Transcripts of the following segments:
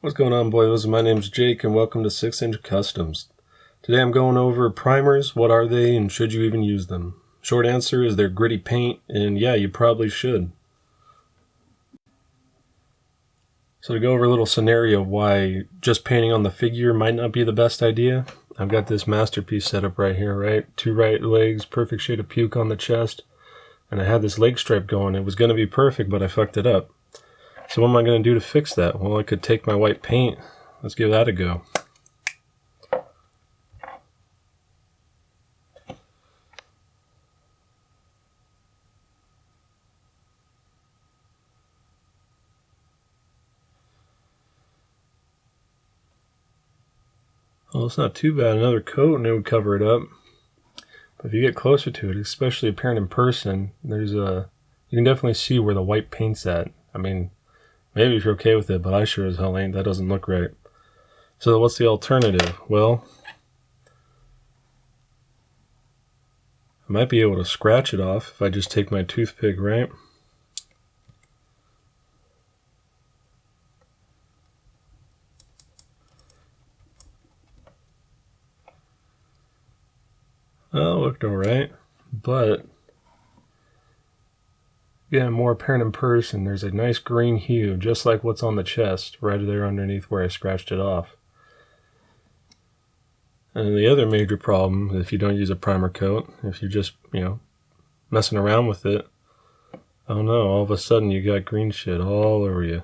What's going on, boys? My name's Jake, and welcome to 6-Inch Customs. Today I'm going over primers. What are they, and should you even use them? Short answer is they're gritty paint, and yeah, you probably should. So to go over a little scenario why just painting on the figure might not be the best idea, I've got this masterpiece set up right here, right? 2 right legs, perfect shade of puke on the chest, and I had this leg stripe going. It was going to be perfect, but I fucked it up. So what am I going to do to fix that? Well, I could take my white paint. Let's give that a go. Well, it's not too bad. Another coat and it would cover it up. But if you get closer to it, especially apparent in person, you can definitely see where the white paint's at. I mean, maybe if you're okay with it, but I sure as hell ain't. That doesn't look right. So what's the alternative? Well, I might be able to scratch it off if I just take my toothpick, right? Well, it looked alright, but yeah, more apparent in person. There's a nice green hue, just like what's on the chest, right there underneath where I scratched it off. And the other major problem, if you don't use a primer coat, if you're just, messing around with it, oh no, all of a sudden you got green shit all over you.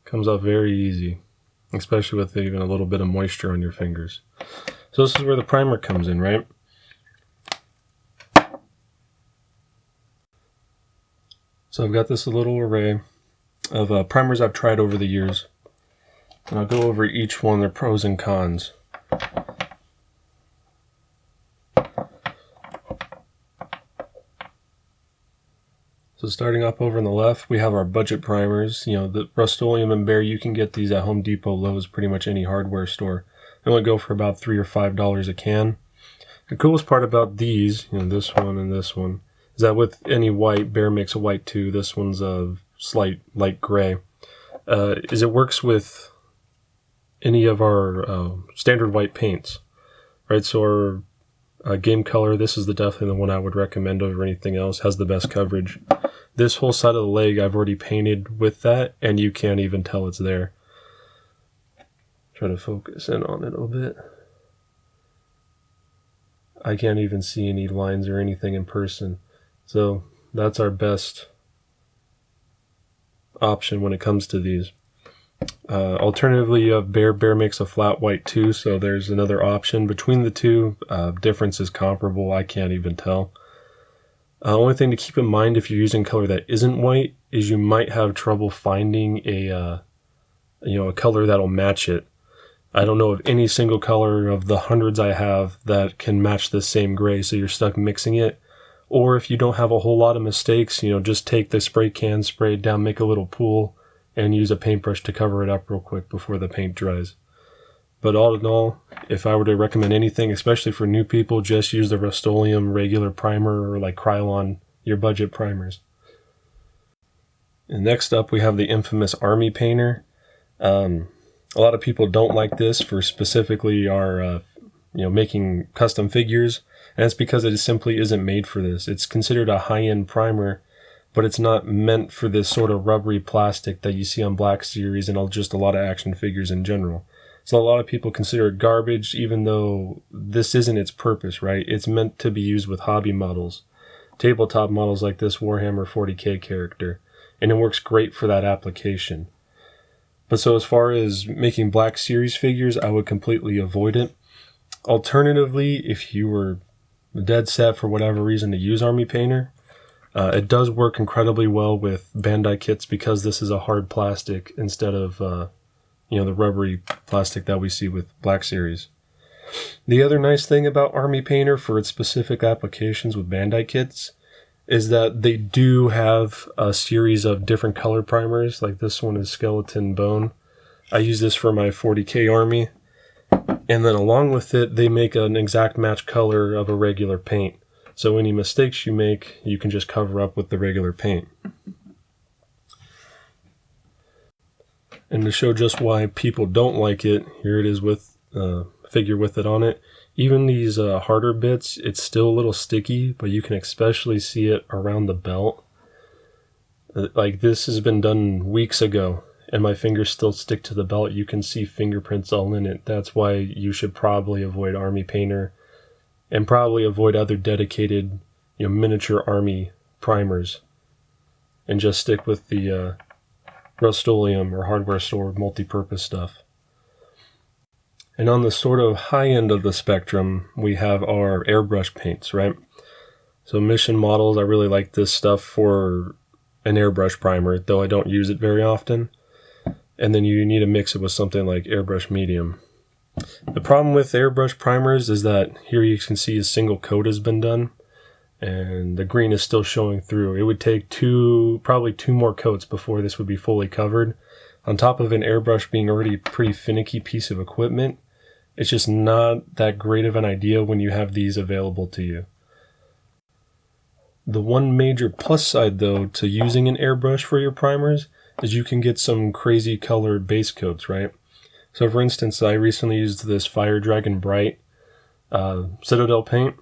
Comes off very easy, especially with even a little bit of moisture on your fingers. So this is where the primer comes in, right? So I've got this little array of primers I've tried over the years. And I'll go over each one, their pros and cons. So starting up over on the left, we have our budget primers. The Rust-Oleum and Bear, you can get these at Home Depot, Lowe's, pretty much any hardware store. They only go for about $3 or $5 a can. The coolest part about these, this one and this one, is that with any white, Bear makes a white too, this one's a slight light gray, is it works with any of our standard white paints, right? So our game color, this is definitely the one I would recommend over anything else, has the best coverage. This whole side of the leg I've already painted with that, and you can't even tell it's there. Try to focus in on it a little bit. I can't even see any lines or anything in person. So that's our best option when it comes to these. Alternatively, you have Bear. Bear makes a flat white too, so there's another option. Between the two, difference is comparable. I can't even tell. Only thing to keep in mind if you're using color that isn't white is you might have trouble finding a color that'll match it. I don't know of any single color of the hundreds I have that can match the same gray, so you're stuck mixing it. Or if you don't have a whole lot of mistakes, just take the spray can, spray it down, make a little pool, and use a paintbrush to cover it up real quick before the paint dries. But all in all, if I were to recommend anything, especially for new people, just use the Rust-Oleum regular primer or like Krylon, your budget primers. And next up, we have the infamous Army Painter. A lot of people don't like this for specifically our, making custom figures, and it's because it simply isn't made for this. It's considered a high-end primer, but it's not meant for this sort of rubbery plastic that you see on Black Series and just a lot of action figures in general. So a lot of people consider it garbage, even though this isn't its purpose, right? It's meant to be used with hobby models, tabletop models like this Warhammer 40K character, and it works great for that application. But so as far as making Black Series figures, I would completely avoid it. Alternatively, if you were dead set for whatever reason to use Army Painter, it does work incredibly well with Bandai kits because this is a hard plastic instead of the rubbery plastic that we see with Black Series. The other nice thing about Army Painter for its specific applications with Bandai kits is that they do have a series of different color primers. Like this one is Skeleton Bone. I use this for my 40K Army. And then along with it, they make an exact match color of a regular paint. So any mistakes you make, you can just cover up with the regular paint. And to show just why people don't like it, here it is with figure with it on it. Even these harder bits, it's still a little sticky, but you can especially see it around the belt. Like this has been done weeks ago, and my fingers still stick to the belt. You can see fingerprints all in it. That's why you should probably avoid Army Painter, and probably avoid other dedicated, miniature army primers, and just stick with the Rust-Oleum or hardware store multi-purpose stuff. And on the sort of high end of the spectrum, we have our airbrush paints, right? So mission models, I really like this stuff for an airbrush primer, though I don't use it very often. And then you need to mix it with something like airbrush medium. The problem with airbrush primers is that here you can see a single coat has been done, and the green is still showing through. It would take probably two more coats before this would be fully covered. On top of an airbrush being already a pretty finicky piece of equipment, it's just not that great of an idea when you have these available to you. The one major plus side, though, to using an airbrush for your primers is you can get some crazy colored base coats, right? So for instance, I recently used this Fire Dragon Bright Citadel paint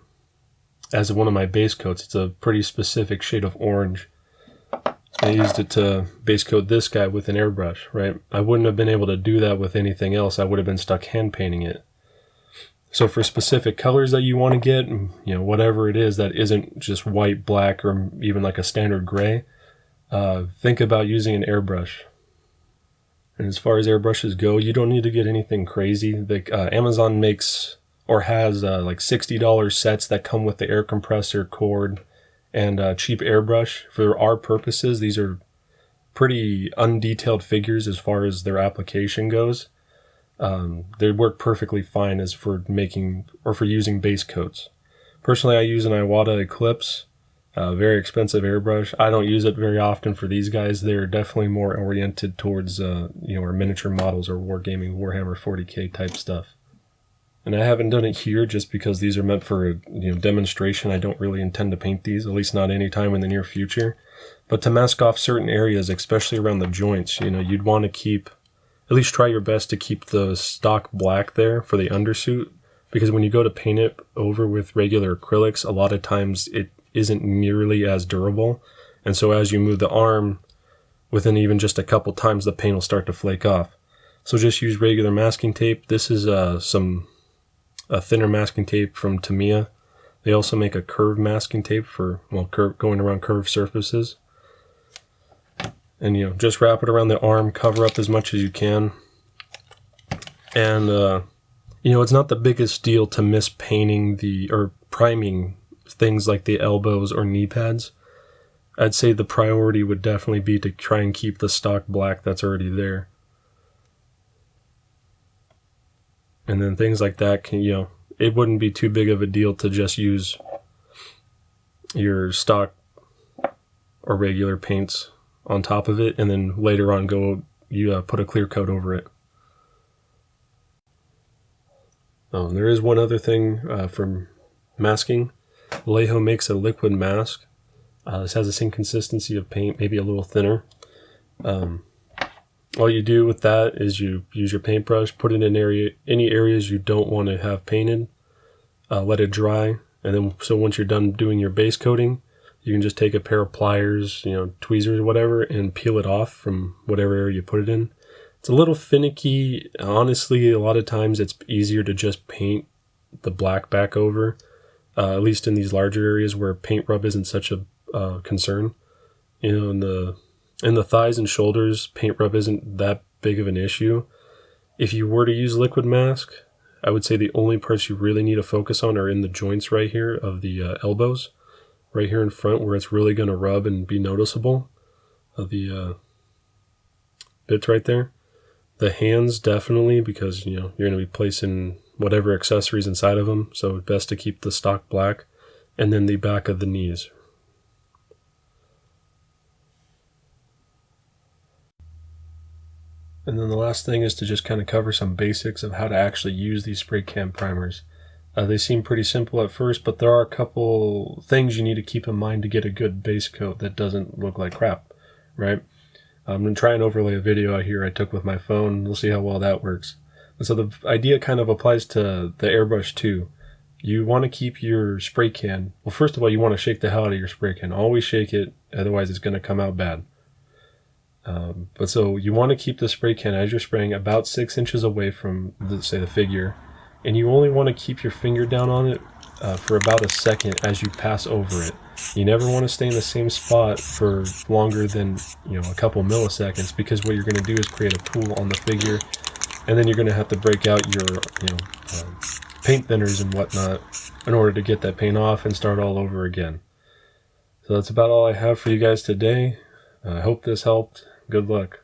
as one of my base coats. It's a pretty specific shade of orange. I used it to base coat this guy with an airbrush, right? I wouldn't have been able to do that with anything else. I would have been stuck hand painting it. So for specific colors that you want to get, whatever it is that isn't just white, black, or even like a standard gray, think about using an airbrush. And as far as airbrushes go, you don't need to get anything crazy. Amazon makes or has like $60 sets that come with the air compressor, cord, and cheap airbrush. For our purposes, these are pretty undetailed figures as far as their application goes. They work perfectly fine as for making or for using base coats. Personally, I use an Iwata Eclipse, very expensive airbrush. I don't use it very often for these guys. They're definitely more oriented towards our miniature models or wargaming, Warhammer 40K type stuff. And I haven't done it here just because these are meant for demonstration. I don't really intend to paint these, at least not anytime in the near future. But to mask off certain areas, especially around the joints, you'd want to at least try your best to keep the stock black there for the undersuit, because when you go to paint it over with regular acrylics, a lot of times it isn't nearly as durable. And so as you move the arm, within even just a couple times, the paint will start to flake off. So just use regular masking tape. This is a thinner masking tape from Tamiya. They also make a curved masking tape for going around curved surfaces. And just wrap it around the arm, cover up as much as you can. And it's not the biggest deal to miss painting or priming things like the elbows or knee pads. I'd say the priority would definitely be to try and keep the stock black that's already there. And then things like that it wouldn't be too big of a deal to just use your stock or regular paints on top of it, and then later on put a clear coat over it. Oh, and there is one other thing from masking. Vallejo makes a liquid mask. This has the same consistency of paint, maybe a little thinner. All you do with that is you use your paintbrush, put it in any areas you don't want to have painted, let it dry, and then so once you're done doing your base coating, you can just take a pair of pliers, tweezers, whatever, and peel it off from whatever area you put it in. It's a little finicky. Honestly, a lot of times it's easier to just paint the black back over, at least in these larger areas where paint rub isn't such a concern. In the thighs and shoulders, paint rub isn't that big of an issue. If you were to use liquid mask, I would say the only parts you really need to focus on are in the joints right here of the elbows, right here in front where it's really going to rub and be noticeable, of the bits right there. The hands definitely, because you're going to be placing whatever accessories inside of them, so it's best to keep the stock black. And then the back of the knees. And then the last thing is to just kind of cover some basics of how to actually use these spray can primers. They seem pretty simple at first, but there are a couple things you need to keep in mind to get a good base coat that doesn't look like crap, right? I'm going to try and overlay a video out here I took with my phone. We'll see how well that works. And so the idea kind of applies to the airbrush too. You want to keep your spray can, well, first of all, you want to shake the hell out of your spray can. Always shake it, otherwise it's going to come out bad. But so you want to keep the spray can as you're spraying about 6 inches away from, say, the figure. And you only want to keep your finger down on it for about a second as you pass over it. You never want to stay in the same spot for longer than, a couple milliseconds, because what you're going to do is create a pool on the figure, and then you're going to have to break out your, paint thinners and whatnot in order to get that paint off and start all over again. So that's about all I have for you guys today. I hope this helped. Good luck.